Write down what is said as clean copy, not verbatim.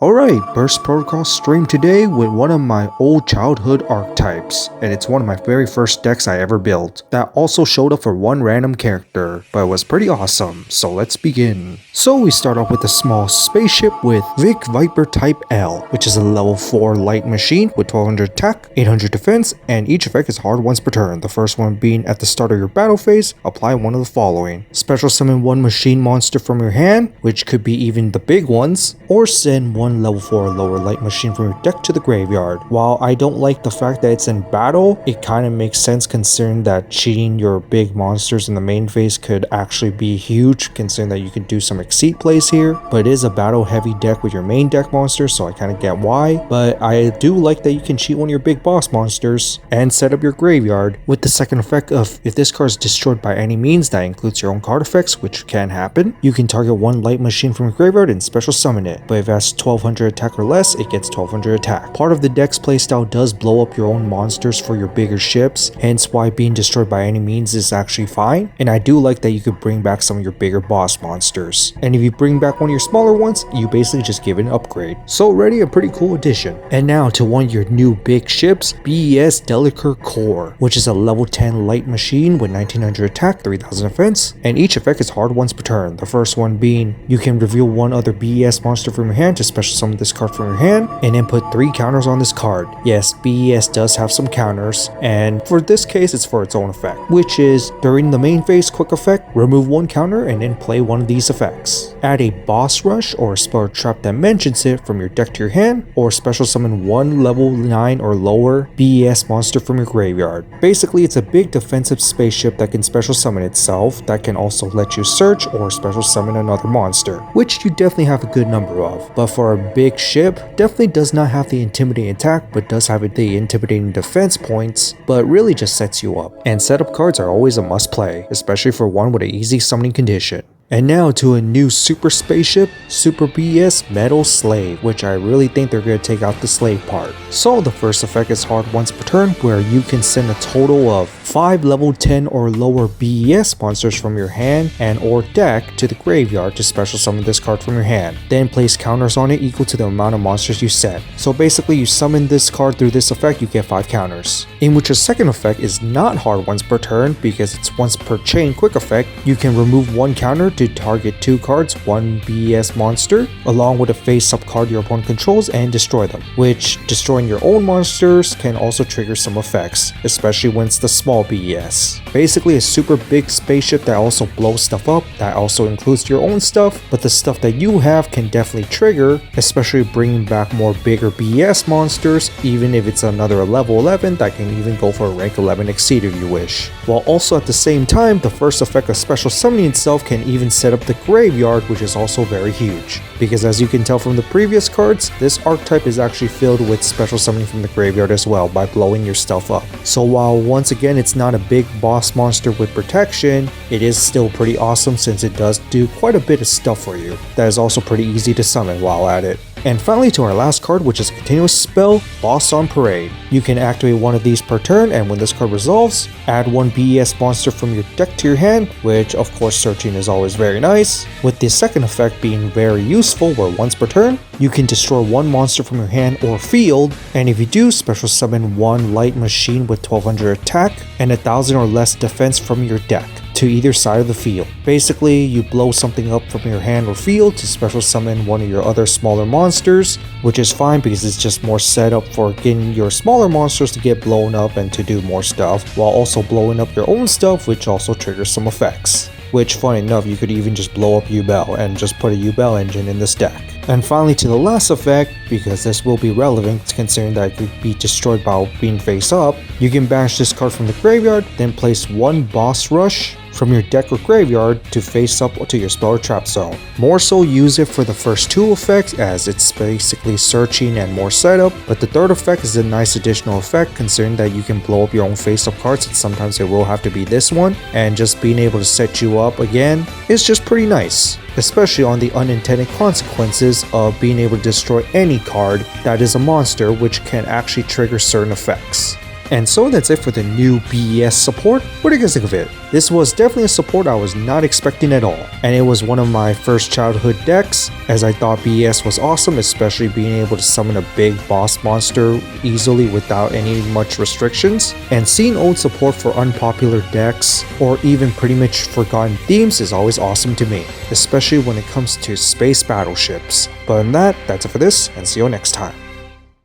Alright, Burst Protocol stream today with one of my old childhood archetypes, and it's one of my very first decks I ever built, that also showed up for one random character, but it was pretty awesome, so let's begin. So we start off with a small spaceship with Vic Viper Type L, which is a level 4 light machine with 1200 attack, 800 defense, and each effect is hard once per turn, the first one being at the start of your battle phase, apply one of the following. Special summon one machine monster from your hand, which could be even the big ones, or send one level 4 lower light machine from your deck to the graveyard. While I don't like the fact that it's in battle, it kind of makes sense considering that cheating your big monsters in the main phase could actually be huge, considering that you can do some exceed plays here, but it is a battle heavy deck with your main deck monsters, so I kind of get why. But I do like that you can cheat one of your big boss monsters and set up your graveyard with the second effect of if this card is destroyed by any means, that includes your own card effects, which can happen. You can target one light machine from your graveyard and special summon it, but if it has 1200 attack or less, it gets 1200 attack. Part of the deck's playstyle does blow up your own monsters for your bigger ships, hence why being destroyed by any means is actually fine, and I do like that you could bring back some of your bigger boss monsters. And if you bring back one of your smaller ones, you basically just give it an upgrade. So already a pretty cool addition. And now to one of your new big ships, B.E.S Delicar Core, which is a level 10 light machine with 1900 attack, 3000 defense, and each effect is hard once per turn. The first one being you can reveal one other B.E.S monster from your hand to special summon this card from your hand, and then put 3 counters on this card. Yes, B.E.S does have some counters, and for this case it's for its own effect, which is during the main phase quick effect, remove one counter and then play one of these effects. Add a boss rush or a spell or trap that mentions it from your deck to your hand, or special summon one level 9 or lower B.E.S monster from your graveyard. Basically, it's a big defensive spaceship that can special summon itself, that can also let you search or special summon another monster, which you definitely have a good number of. But for a big ship, definitely does not have the intimidating attack, but does have the intimidating defense points, but really just sets you up. And setup cards are always a must play, especially for one with an easy summoning condition. And now to a new super spaceship, Super B.E.S Metal Slave, which I really think they're going to take out the slave part. So the first effect is hard once per turn, where you can send a total of 5 level 10 or lower B.E.S monsters from your hand and or deck to the graveyard to special summon this card from your hand. Then place counters on it equal to the amount of monsters you send. So basically you summon this card through this effect, you get 5 counters. In which your second effect is not hard once per turn because it's once per chain quick effect. You can remove one counter to target 2 cards, one B.E.S monster, along with a face-up card your opponent controls, and destroy them, which destroying your own monsters can also trigger some effects, especially when it's the small B.E.S. Basically a super big spaceship that also blows stuff up, that also includes your own stuff, but the stuff that you have can definitely trigger, especially bringing back more bigger B.E.S monsters, even if it's another level 11 that can even go for a rank 11 exceed if you wish. While also at the same time, the first effect of special summoning itself can even set up the graveyard, which is also very huge, because as you can tell from the previous cards, this archetype is actually filled with special summoning from the graveyard as well by blowing your stuff up. So while once again it's not a big boss monster with protection, it is still pretty awesome since it does do quite a bit of stuff for you that is also pretty easy to summon while at it. And finally to our last card, which is a continuous spell, Boss on Parade. You can activate one of these per turn, and when this card resolves, add one B.E.S monster from your deck to your hand, which of course searching is always very nice, with the second effect being very useful where once per turn, you can destroy one monster from your hand or field, and if you do, special summon one light machine with 1200 attack and 1000 or less defense from your deck to either side of the field. Basically, you blow something up from your hand or field to special summon one of your other smaller monsters, which is fine because it's just more set up for getting your smaller monsters to get blown up and to do more stuff, while also blowing up your own stuff, which also triggers some effects. Which, funny enough, you could even just blow up U-Bell and just put a U-Bell engine in this deck. And finally to the last effect, because this will be relevant considering that it could be destroyed by being face up, you can banish this card from the graveyard, then place one boss rush from your deck or graveyard to face up to your spell or trap zone. More so use it for the first 2 effects as it's basically searching and more setup, but the third effect is a nice additional effect considering that you can blow up your own face up cards, and sometimes it will have to be this one, and just being able to set you up again is just pretty nice, especially on the unintended consequences of being able to destroy any card that is a monster, which can actually trigger certain effects. And so that's it for the new B.E.S support. What do you guys think of it? This was definitely a support I was not expecting at all, and it was one of my first childhood decks, as I thought B.E.S was awesome, especially being able to summon a big boss monster easily without any much restrictions. And seeing old support for unpopular decks, or even pretty much forgotten themes, is always awesome to me, especially when it comes to space battleships. But other than that, that's it for this, and see you next time.